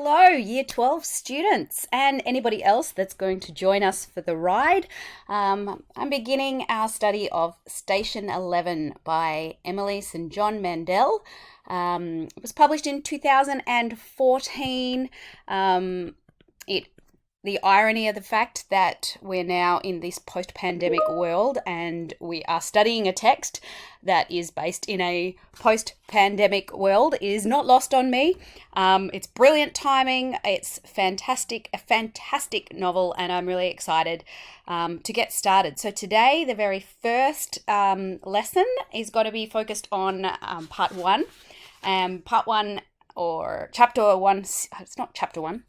Hello, Year 12 students and anybody else that's going to join us for the ride. I'm beginning our study of Station 11 by Emily St John Mandel. It was published in 2014. The irony of the fact that we're now in this post-pandemic world and we are studying a text that is based in a post-pandemic world is not lost on me. It's brilliant timing. It's a fantastic novel, and I'm really excited to get started. So today, the very first lesson is going to be focused on part one. Part one, or chapter one, it's not chapter one.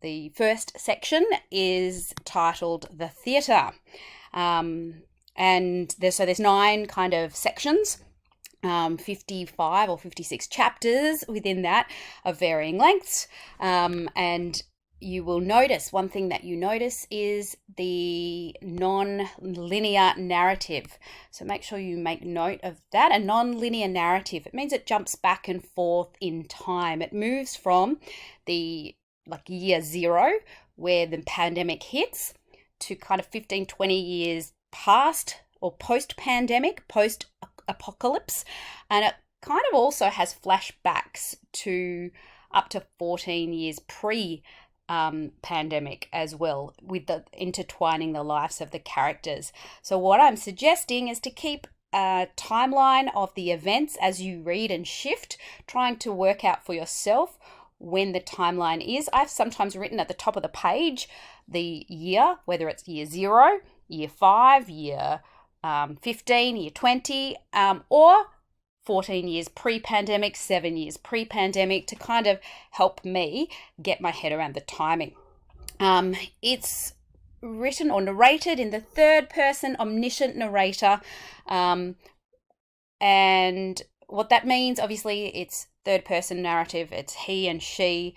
The first section is titled The Theatre. And there's 9 kind of sections, 55 or 56 chapters within that of varying lengths. And you will notice, one thing that you notice is the non-linear narrative. So make sure you make note of that. A non-linear narrative, it means it jumps back and forth in time. It moves from the year 0, where the pandemic hits, to kind of 15, 20 years past or post-pandemic, post-apocalypse. And it kind of also has flashbacks to up to 14 years pre-pandemic as well, with the intertwining the lives of the characters. So what I'm suggesting is to keep a timeline of the events as you read and shift, trying to work out for yourself when the timeline is. I've sometimes written at the top of the page the year, whether it's year 0, year 5, year 15, year 20, or 14 years pre-pandemic, 7 years pre-pandemic, to kind of help me get my head around the timing. It's written or narrated in the third person, omniscient narrator. And what that means, obviously, it's third person narrative. It's he and she.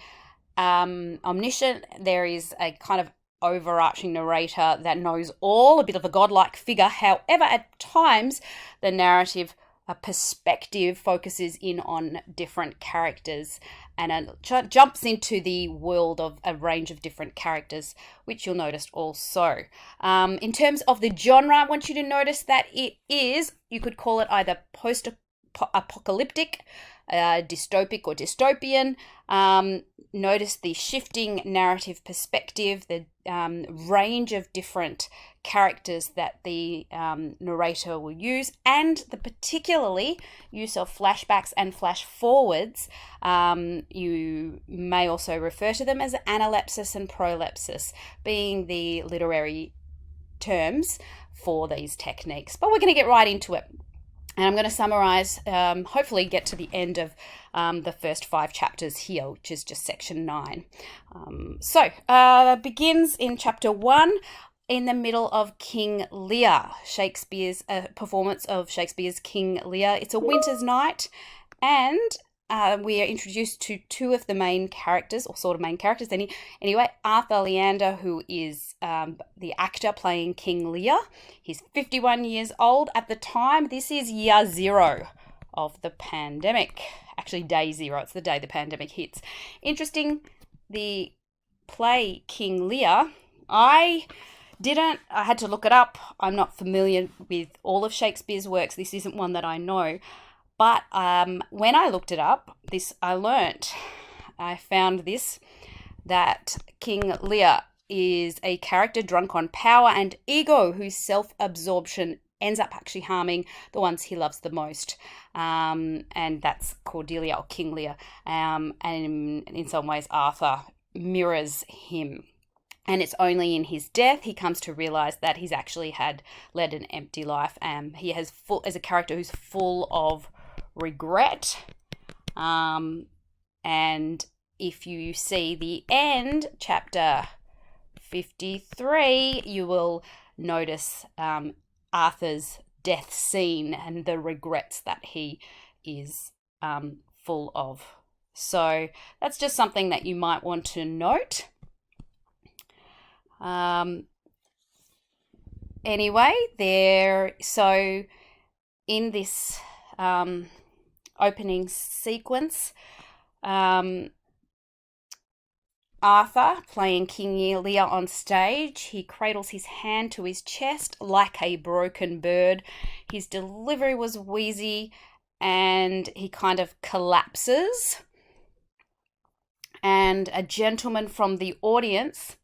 Omniscient, there is a kind of overarching narrator that knows all, a bit of a godlike figure. However, at times, the narrative perspective focuses in on different characters and jumps into the world of a range of different characters, which you'll notice also. In terms of the genre, I want you to notice that it is, you could call it either post-apocalyptic, dystopic or dystopian. Notice the shifting narrative perspective, the range of different characters that the narrator will use, and the particularly use of flashbacks and flash forwards. You may also refer to them as analepsis and prolepsis, being the literary terms for these techniques. But we're going to get right into it. And I'm going to summarize, hopefully get to the end of the first 5 chapters here, which is just section 9. Begins in chapter 1 in the middle of King Lear, Shakespeare's performance of Shakespeare's King Lear. It's a winter's night, and we are introduced to 2 of the main characters, or sort of main characters. Anyway, Arthur Leander, who is the actor playing King Lear. He's 51 years old at the time. This is year 0 of the pandemic. Actually, day 0. It's the day the pandemic hits. Interesting, the play King Lear, I had to look it up. I'm not familiar with all of Shakespeare's works. This isn't one that I know. But when I looked it up, I found that King Lear is a character drunk on power and ego, whose self-absorption ends up actually harming the ones he loves the most. And that's Cordelia, or King Lear. And in some ways, Arthur mirrors him. And it's only in his death he comes to realize that he's actually led an empty life. He has as a character who's full of regret. And if you see the end, chapter 53, you will notice Arthur's death scene and the regrets that he is full of. So that's just something that you might want to note. Anyway, so in this opening sequence, Arthur playing King Lear on stage. He cradles his hand to his chest like a broken bird. His delivery was wheezy and he kind of collapses. And a gentleman from the audience,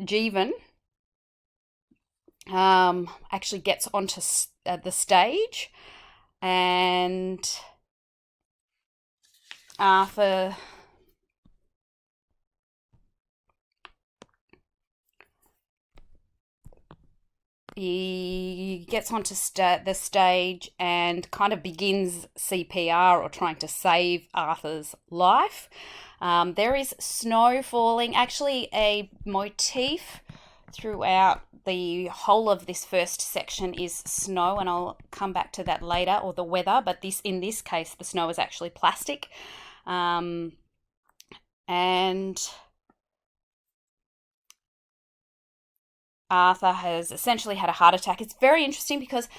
Jeevan, actually gets onto the stage, and Arthur he gets onto the stage and kind of begins CPR or trying to save Arthur's life. There is snow falling, actually a motif throughout the whole of this first section is snow, and I'll come back to that later, or the weather, but in this case the snow is actually plastic. And Arthur has essentially had a heart attack. It's very interesting because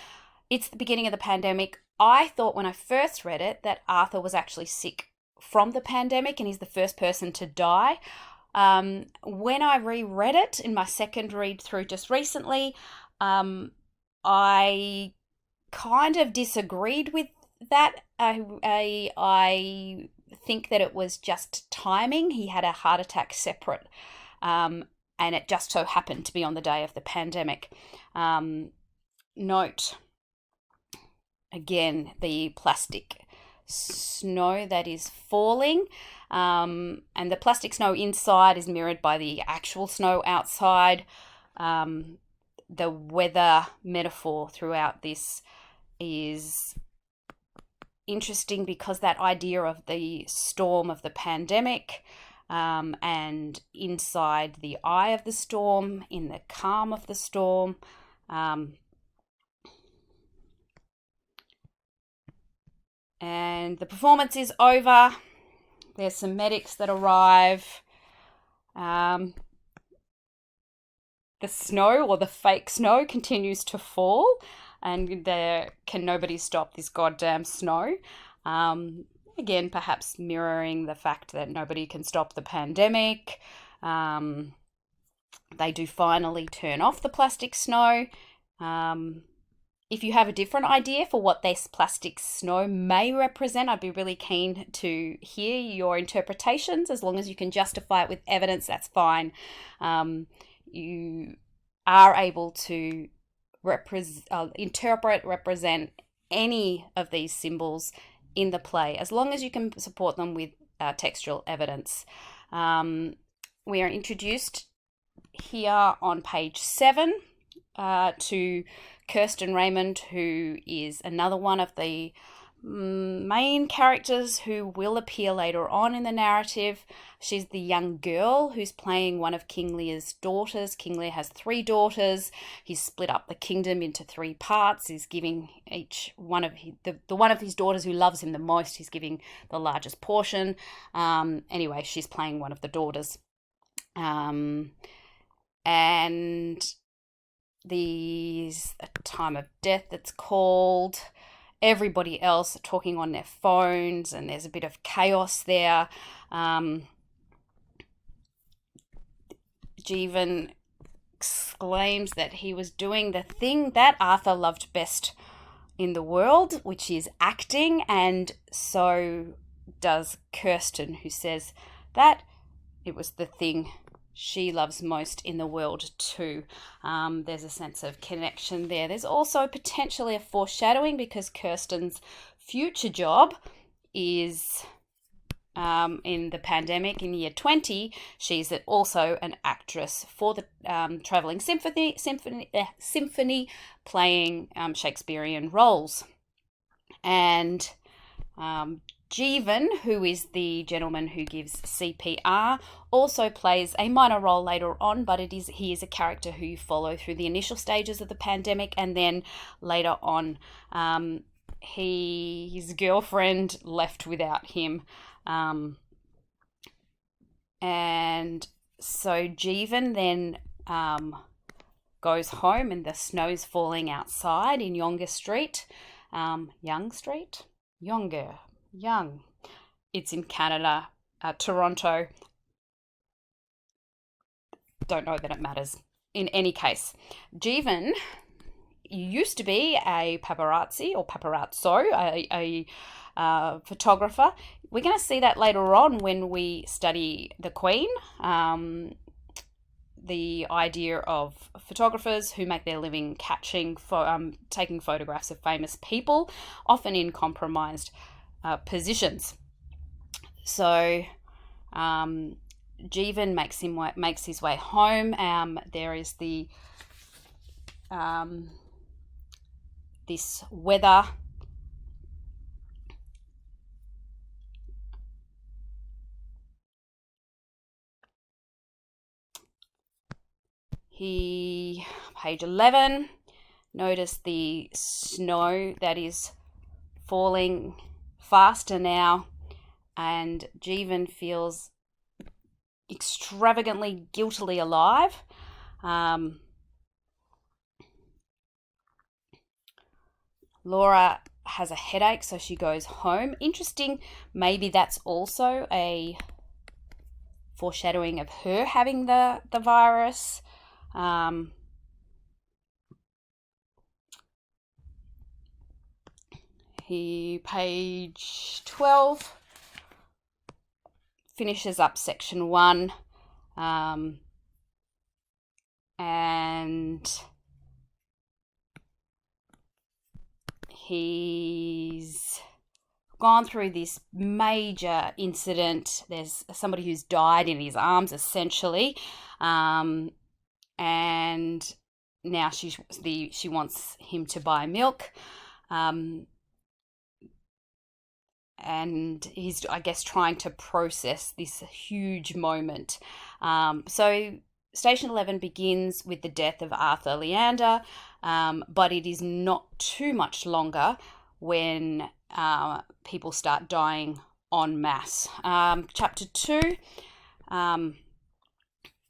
it's the beginning of the pandemic. I thought when I first read it that Arthur was actually sick from the pandemic and he's the first person to die. When I reread it in my second read through just recently, I kind of disagreed with that. I think that it was just timing. He had a heart attack separate, and it just so happened to be on the day of the pandemic. Note, again, the plastic snow that is falling, and the plastic snow inside is mirrored by the actual snow outside. The weather metaphor throughout this is interesting because that idea of the storm of the pandemic, and inside the eye of the storm, in the calm of the storm. And the performance is over. There's some medics that arrive. The snow, or the fake snow, continues to fall, and there can nobody stop this goddamn snow. Again, perhaps mirroring the fact that nobody can stop the pandemic. They do finally turn off the plastic snow. If you have a different idea for what this plastic snow may represent, I'd be really keen to hear your interpretations. As long as you can justify it with evidence, that's fine. You are able to represent any of these symbols in the play, as long as you can support them with textual evidence. We are introduced here on page 7 to Kirsten Raymond, who is another one of the main characters who will appear later on in the narrative. She's the young girl who's playing one of King Lear's daughters. King Lear has 3 daughters. He's split up the kingdom into 3 parts. He's giving each one of the one of his daughters who loves him the most, he's giving the largest portion. Anyway, she's playing one of the daughters. And there's a time of death that's called. Everybody else are talking on their phones, and there's a bit of chaos there. Jeevan exclaims that he was doing the thing that Arthur loved best in the world, which is acting, and so does Kirsten, who says that it was the thing she loves most in the world too. There's a sense of connection there. There's also potentially a foreshadowing because Kirsten's future job is in the pandemic in year 20. She's also an actress for the travelling symphony playing Shakespearean roles. And Jeevan, who is the gentleman who gives CPR, also plays a minor role later on, but he is a character who you follow through the initial stages of the pandemic, and then later on his girlfriend left without him. And so Jeevan then goes home, and the snow's falling outside in Young. It's in Canada, Toronto. don't know that it matters. In any case, Jeevan used to be a paparazzi or paparazzo, a photographer. We're going to see that later on when we study the Queen. The idea of photographers who make their living taking photographs of famous people, often in compromised positions. So Jeevan makes his way home. There is this weather. Page 11, notice the snow that is falling faster now, and Jeevan feels extravagantly, guiltily alive. Laura has a headache, so she goes home. Interesting, maybe that's also a foreshadowing of her having the virus. Page 12 finishes up section 1, and he's gone through this major incident. There's somebody who's died in his arms, essentially, and now she wants him to buy milk, and he's, I guess, trying to process this huge moment. So Station 11 begins with the death of Arthur Leander, but it is not too much longer when people start dying en masse. Chapter 2,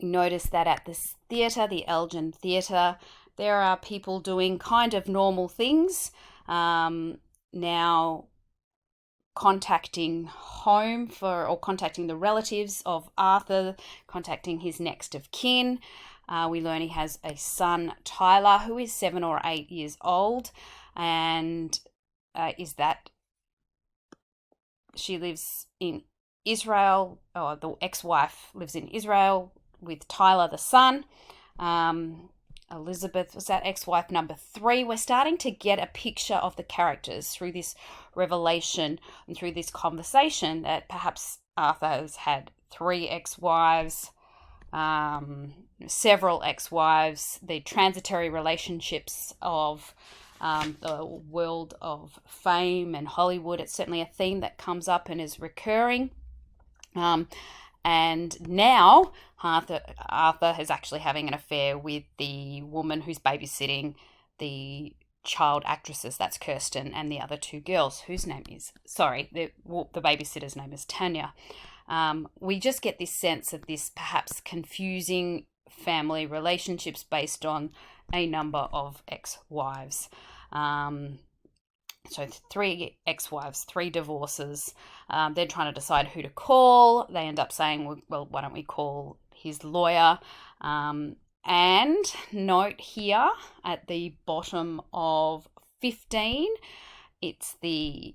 notice that at this theatre, the Elgin Theatre, there are people doing kind of normal things, now contacting home or contacting the relatives of Arthur, contacting his next of kin. We learn he has a son, Tyler, who is 7 or 8 years old, and she lives in Israel, or the ex-wife lives in Israel with Tyler, the son. Elizabeth was that ex-wife number 3. We're starting to get a picture of the characters through this revelation and through this conversation that perhaps Arthur has had 3 ex-wives, several ex-wives, the transitory relationships of the world of fame and Hollywood. It's certainly a theme that comes up and is recurring. And now Arthur is actually having an affair with the woman who's babysitting the child actresses. That's Kirsten and the other 2 girls, whose name is, the babysitter's name is Tanya. We just get this sense of this perhaps confusing family relationships based on a number of ex-wives. So 3 ex-wives, 3 divorces. They're trying to decide who to call. They end up saying, well, why don't we call his lawyer? And note here at the bottom of 15, it's the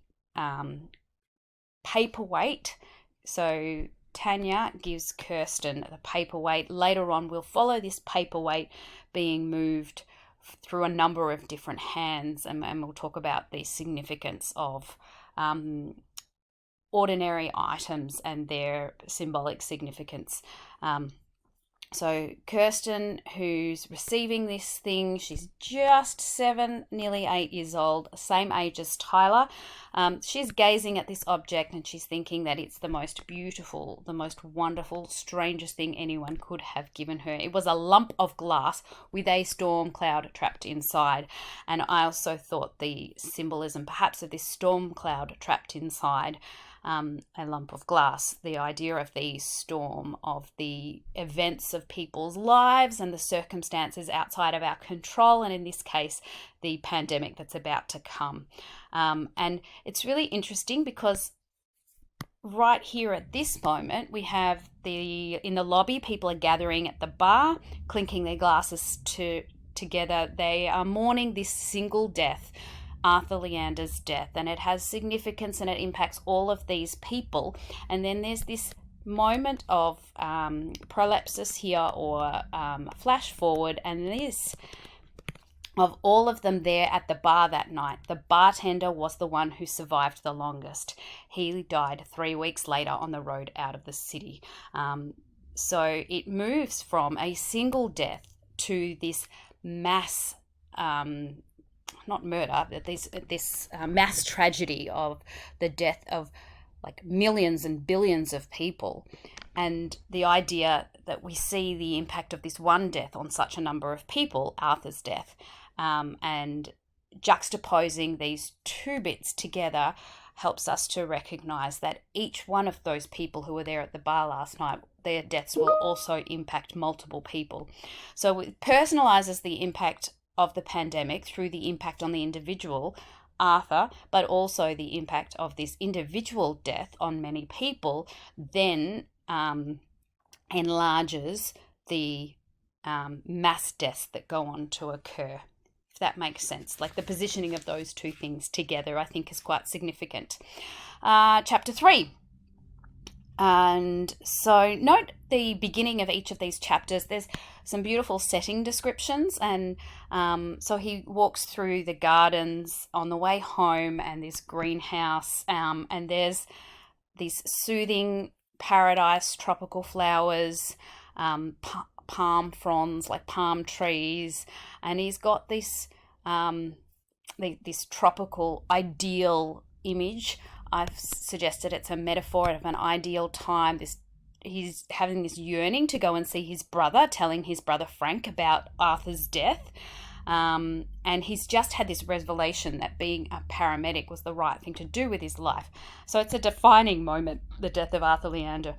paperweight. So Tanya gives Kirsten the paperweight. Later on, we'll follow this paperweight being moved through a number of different hands, and we'll talk about the significance of ordinary items and their symbolic significance. So Kirsten, who's receiving this thing, she's just 7, nearly 8 years old, same age as Tyler. She's gazing at this object and she's thinking that it's the most beautiful, the most wonderful, strangest thing anyone could have given her. It was a lump of glass with a storm cloud trapped inside. And I also thought the symbolism perhaps of this storm cloud trapped inside a lump of glass, the idea of the storm, of the events of people's lives and the circumstances outside of our control, and in this case, the pandemic that's about to come. And it's really interesting because right here at this moment, we have in the lobby, people are gathering at the bar, clinking their glasses together. They are mourning this single death, Arthur Leander's death, and it has significance and it impacts all of these people. And then there's this moment of prolapsus here, or flash forward, and this of all of them there at the bar that night. The bartender was the one who survived the longest. He died 3 weeks later on the road out of the city. So it moves from a single death to this mass, not murder, but this mass tragedy of the death of like millions and billions of people. And the idea that we see the impact of this one death on such a number of people, Arthur's death, and juxtaposing these two bits together helps us to recognize that each one of those people who were there at the bar last night, their deaths will also impact multiple people. So it personalizes the impact of the pandemic through the impact on the individual, Arthur, but also the impact of this individual death on many people then enlarges the mass deaths that go on to occur. If that makes sense. Like the positioning of those two things together, I think, is quite significant. Chapter 3. And so note the beginning of each of these chapters. There's some beautiful setting descriptions, and so he walks through the gardens on the way home and this greenhouse, and there's these soothing paradise, tropical flowers, palm fronds, like palm trees, and he's got this this tropical ideal image. I've suggested it's a metaphor of an ideal time. He's having this yearning to go and see his brother, telling his brother Frank about Arthur's death. And he's just had this revelation that being a paramedic was the right thing to do with his life. So it's a defining moment, the death of Arthur Leander.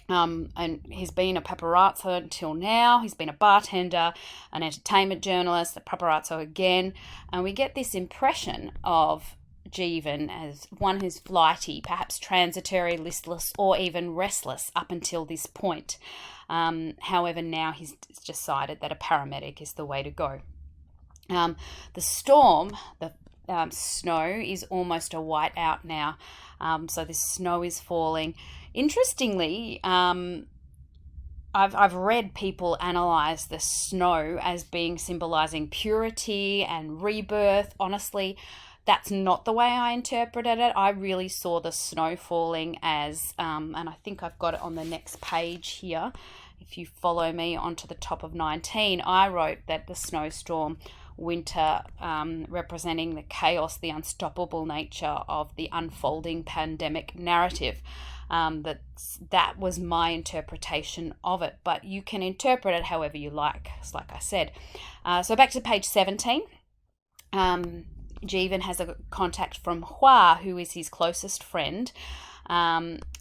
And he's been a paparazzo until now. He's been a bartender, an entertainment journalist, a paparazzo again. And we get this impression of Jeevan as one who's flighty, perhaps transitory, listless, or even restless up until this point. However, now he's decided that a paramedic is the way to go. The storm, the snow, is almost a whiteout now. So this snow is falling. Interestingly, I've read people analyze the snow as being symbolizing purity and rebirth. Honestly, that's not the way I interpreted it. I really saw the snow falling as, and I think I've got it on the next page here. If you follow me onto the top of 19, I wrote that the snowstorm, winter, representing the chaos, the unstoppable nature of the unfolding pandemic narrative. That was my interpretation of it, but you can interpret it however you like, like I said. So back to page 17. Jeevan has a contact from Hua, who is his closest friend.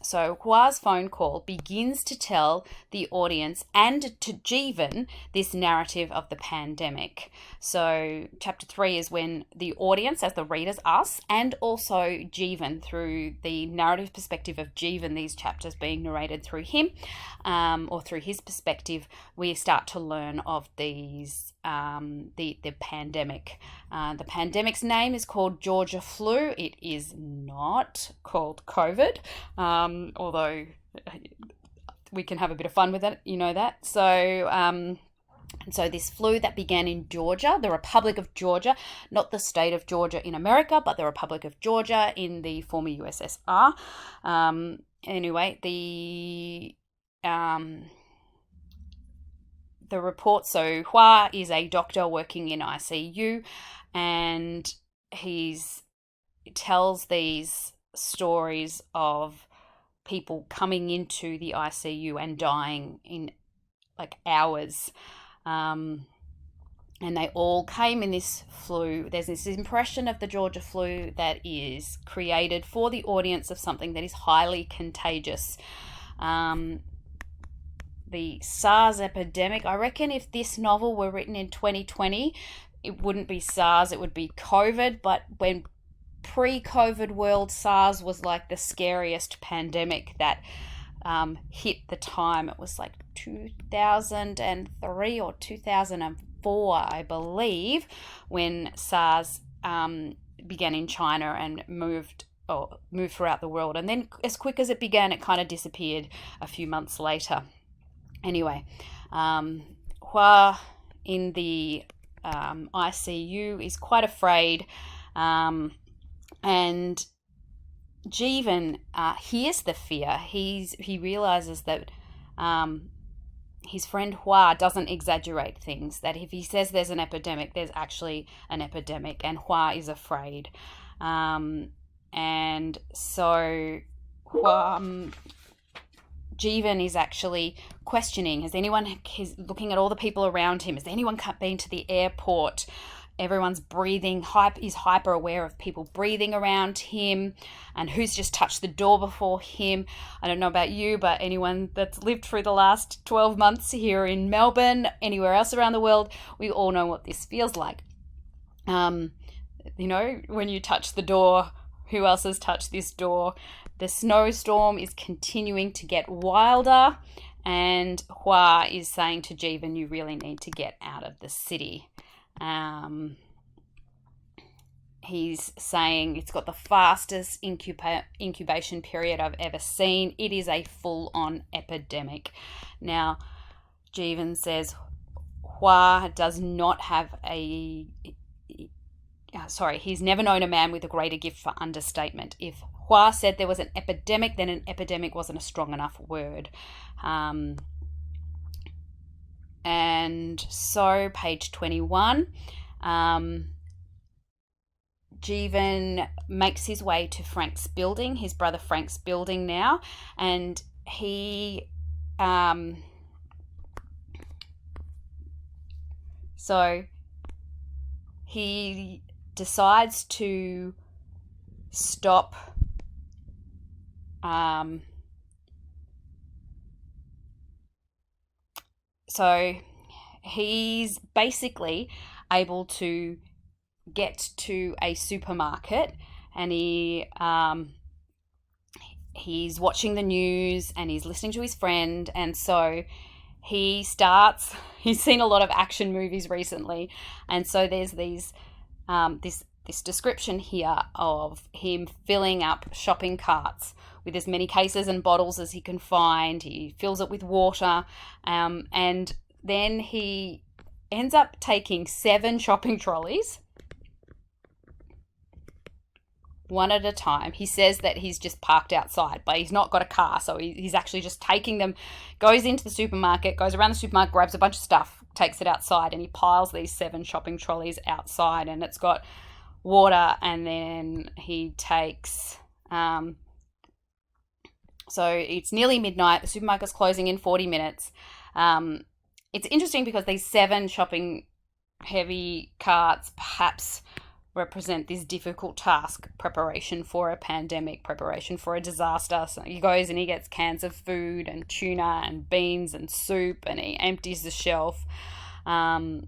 So Hua's phone call begins to tell the audience and to Jeevan this narrative of the pandemic. So chapter 3 is when the audience, as the readers, us, and also Jeevan, through the narrative perspective of Jeevan, these chapters being narrated through him, or through his perspective, we start to learn of these the pandemic. The pandemic's name is called Georgia flu. It is not called COVID, although we can have a bit of fun with it, you know that. So so this flu that began in Georgia, the Republic of Georgia, not the state of Georgia in America, but the Republic of Georgia in the former USSR. Anyway, the report, so Hua is a doctor working in ICU, and he tells these stories of people coming into the ICU and dying in like hours. And they all came in this flu. There's this impression of the Georgia flu that is created for the audience of something that is highly contagious. The Sars Epidemic, I reckon if this novel were written in 2020, it wouldn't be SARS, it would be COVID. But when pre-COVID world, SARS was like the scariest pandemic that hit the time. It was like 2003 or 2004, I believe, when SARS began in China and moved throughout the world. And then as quick as it began, it kind of disappeared a few months later. Anyway, Hua in the ICU is quite afraid, and Jeevan hears the fear. He realizes that his friend Hua doesn't exaggerate things, that if he says there's an epidemic, there's actually an epidemic, and Hua is afraid. And so Jeevan is actually questioning, he's looking at all the people around him, has anyone been to the airport? Everyone's breathing, is hyper aware of people breathing around him and who's just touched the door before him. I don't know about you, but anyone that's lived through the last 12 months here in Melbourne, anywhere else around the world, we all know what this feels like. When you touch the door, who else has touched this door? The snowstorm is continuing to get wilder, and Hua is saying to Jeevan, you really need to get out of the city. He's saying it's got the fastest incubation period I've ever seen. It is a full-on epidemic. Now, Jeevan says Hua does not have he's never known a man with a greater gift for understatement. If Hua said there was an epidemic, then an epidemic wasn't a strong enough word. And so, page 21, Jeevan makes his way to Frank's building, his brother Frank's building now, and he decides to stop so he's basically able to get to a supermarket, and he's watching the news and he's listening to his friend, and so he's seen a lot of action movies recently, and so there's these this description here of him filling up shopping carts with as many cases and bottles as he can find. He fills it with water, and then he ends up taking 7 shopping trolleys, one at a time. He says that he's just parked outside, but he's not got a car, so he's actually just taking them, goes into the supermarket, goes around the supermarket, grabs a bunch of stuff, takes it outside, and he piles these 7 shopping trolleys outside, and it's got water, and then he takes so it's nearly midnight, the supermarket's closing in 40 minutes. It's interesting because these 7 shopping heavy carts perhaps represent this difficult task: preparation for a pandemic, preparation for a disaster. So he goes and he gets cans of food and tuna and beans and soup, and he empties the shelf, and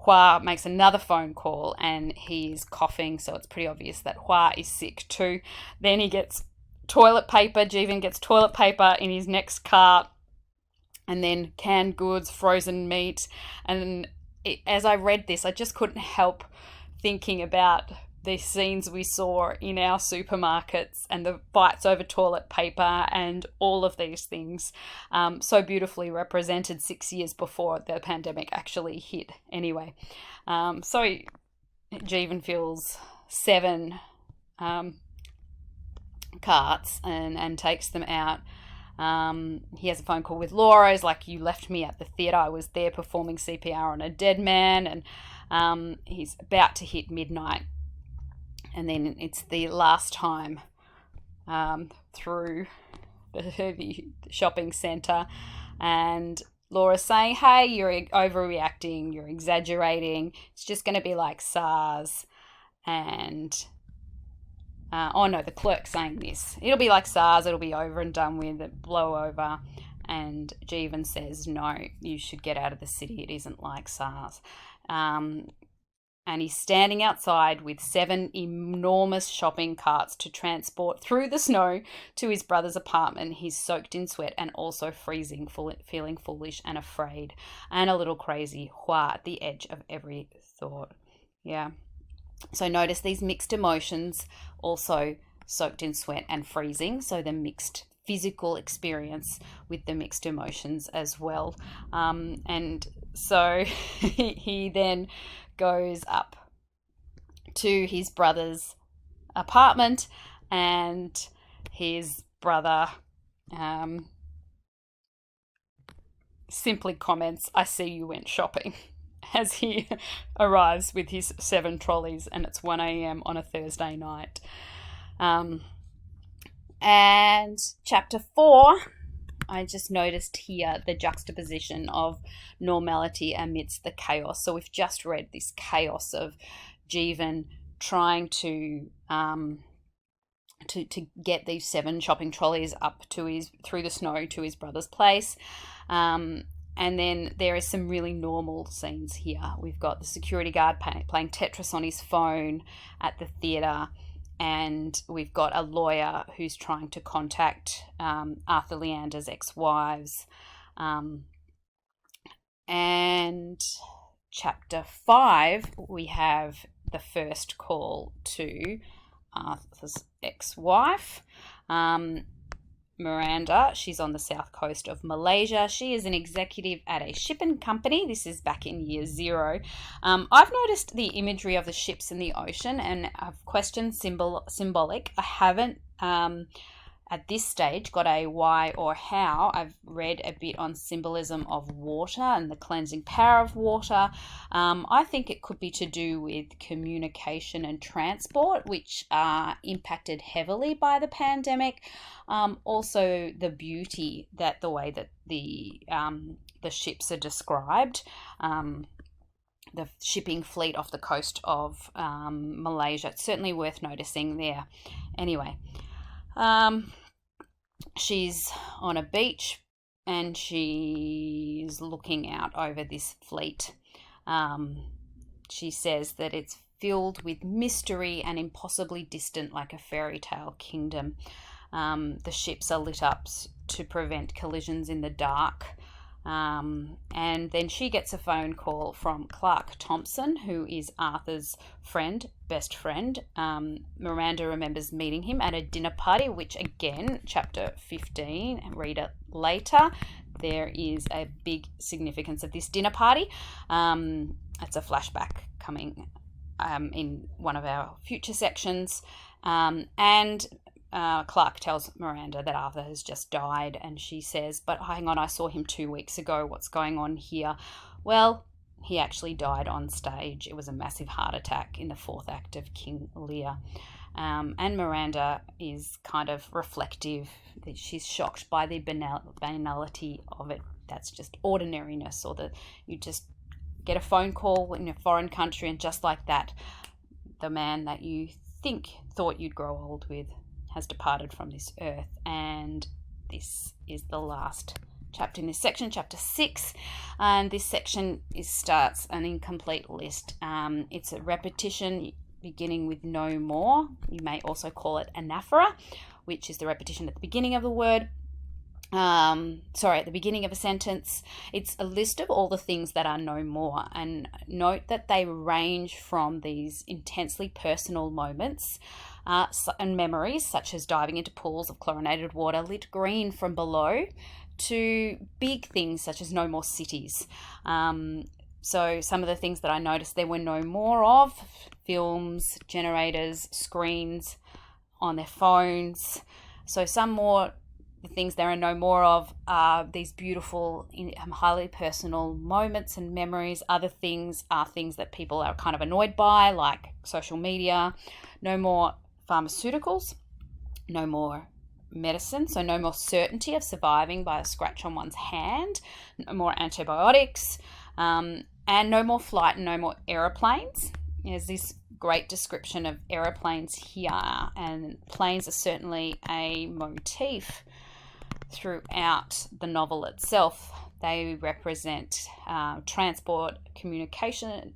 Hua makes another phone call and he's coughing, so it's pretty obvious that Hua is sick too. Then he gets toilet paper. Jeevan gets toilet paper in his next cart, and then canned goods, frozen meat. And as I read this, I just couldn't help thinking about the scenes we saw in our supermarkets and the fights over toilet paper and all of these things, so beautifully represented 6 years before the pandemic actually hit. Anyway, so Jeevan fills 7 carts and takes them out. He has a phone call with Laura. He's like, you left me at the theatre. I was there performing CPR on a dead man. And he's about to hit midnight. And then it's the last time through the shopping centre. And Laura's saying, hey, you're overreacting. You're exaggerating. It's just going to be like SARS. And the clerk's saying this. It'll be like SARS. It'll be over and done with. It blow over. And Jeevan says, no, you should get out of the city. It isn't like SARS. And and he's standing outside with 7 enormous shopping carts to transport through the snow to his brother's apartment. He's soaked in sweat and also freezing, feeling foolish and afraid and a little crazy, at the edge of every thought. Yeah. So notice these mixed emotions, also soaked in sweat and freezing. So the mixed physical experience with the mixed emotions as well. And so he then goes up to his brother's apartment, and his brother simply comments, "I see you went shopping," as he arrives with his 7 trolleys, and it's 1 a.m. on a Thursday night. And chapter 4, I just noticed here the juxtaposition of normality amidst the chaos. So we've just read this chaos of Jeevan trying to get these 7 shopping trolleys up to through the snow to his brother's place. And then there is some really normal scenes here. We've got the security guard playing Tetris on his phone at the theatre. And we've got a lawyer who's trying to contact Arthur Leander's ex-wives. And chapter 5, we have the first call to Arthur's ex-wife, Miranda. She's on the south coast of Malaysia. She is an executive at a shipping company. This is back in year 0. I've noticed the imagery of the ships in the ocean, and I've questioned symbolic. I haven't at this stage got a why or how. I've read a bit on symbolism of water and the cleansing power of water. I think it could be to do with communication and transport, which are impacted heavily by the pandemic. Also the beauty, that the way that the ships are described, the shipping fleet off the coast of Malaysia. It's certainly worth noticing there. Anyway, she's on a beach and she's looking out over this fleet. She says that it's filled with mystery and impossibly distant, like a fairy tale kingdom. The ships are lit up to prevent collisions in the dark. And then she gets a phone call from Clark Thompson, who is Arthur's best friend. Miranda remembers meeting him at a dinner party, which again, chapter 15, read it later. There is a big significance of this dinner party. It's a flashback coming in one of our future sections. And Clark tells Miranda that Arthur has just died, and she says, "But hang on, I saw him 2 weeks ago. What's going on here?" Well, he actually died on stage. It was a massive heart attack in the 4th act of King Lear. And Miranda is kind of reflective. She's shocked by the banality of it. That's just ordinariness, or that you just get a phone call in a foreign country, and just like that, the man that you thought you'd grow old with has departed from this earth. And this is the last chapter in this section, chapter 6, and this section starts an incomplete list. It's a repetition beginning with no more. You may also call it anaphora, which is the repetition at the beginning of the word. At the beginning of a sentence. It's a list of all the things that are no more, and note that they range from these intensely personal moments and memories, such as diving into pools of chlorinated water lit green from below, to big things such as no more cities. So some of the things that I noticed there were no more of: films, generators, screens on their phones. So some more, the things there are no more of are these beautiful, highly personal moments and memories. Other things are things that people are kind of annoyed by, like social media. No more pharmaceuticals, no more medicine, so no more certainty of surviving by a scratch on one's hand, no more antibiotics, and no more flight and no more aeroplanes. There's this great description of aeroplanes here, and planes are certainly a motif throughout the novel itself. They represent transport, communication,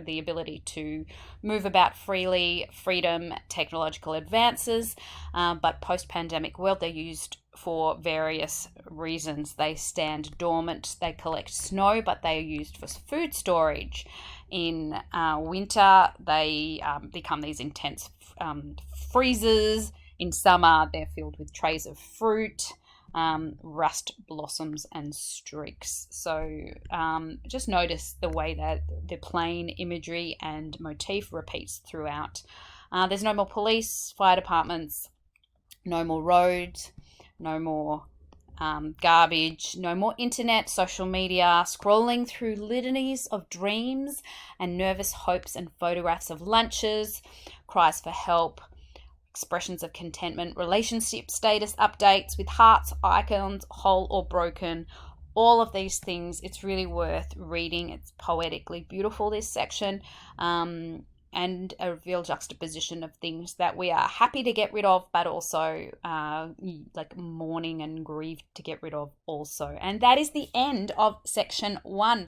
the ability to move about freely, freedom, technological advances. But post-pandemic world, they're used for various reasons. They stand dormant, they collect snow, but they are used for food storage. In winter, they become these intense freezers. In summer, they're filled with trays of fruit, rust, blossoms, and streaks. So just notice the way that the plain imagery and motif repeats throughout. There's no more police, fire departments, no more roads, no more garbage, no more internet, social media, scrolling through litanies of dreams and nervous hopes and photographs of lunches, cries for help, expressions of contentment, relationship status updates with hearts, icons, whole or broken, all of these things. It's really worth reading. It's poetically beautiful, this section, and a real juxtaposition of things that we are happy to get rid of, but also like mourning and grieved to get rid of also. And that is the end of section 1.